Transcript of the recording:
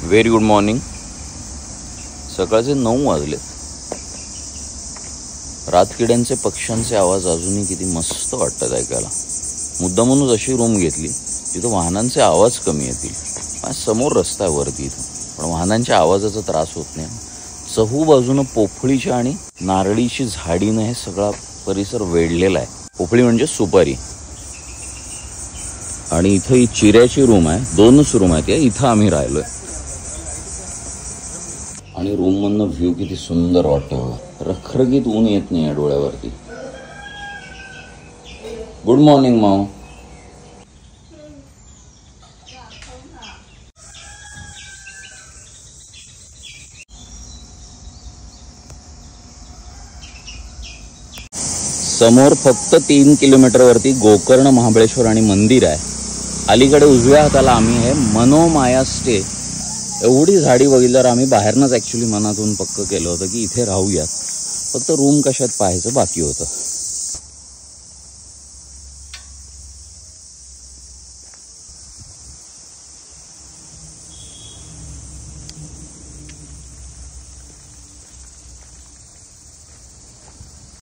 Very good morning. सकाळचे 9 वाजलेत. रातकिड्यांचे पक्ष्यांचे आवाज अजूनही किती मस्त वाटतात ऐकायला. मुद्दामूनच अशी रूम घेतली जिथं वाहनांचे आवाज कमी येतील. समोर रस्ता आहे वरती, इथं पण वाहनांच्या आवाजाचा त्रास होत नाही. चहूबाजूनं पोफळीच्या आणि नारळीची झाडीनं हे सगळा परिसर वेढलेला आहे. पोफळी म्हणजे सुपारी. आणि इथं ही चिऱ्याची रूम आहे. 2च रूम आहेत. इथं आम्ही राहिलोय. आणि रूम मधनं व्ह्यू किती सुंदर वाटतं. रखरखीत ऊन येत नाही या डोळ्यावरती. गुड मॉर्निंग माऊ. समोर फक्त 3 किलोमीटरवरती गोकर्ण महाबळेश्वर आणि मंदिर आहे. अलीकडे उजव्या हाताला आम्ही हे मनोमाया स्टे. एवढी झाडी बघितल्यावर आम्ही बाहेरनंच ॲक्च्युली मनातून पक्क केलं होतं की इथे राहूयात. फक्त रूम कशात पाहायचं बाकी होतं.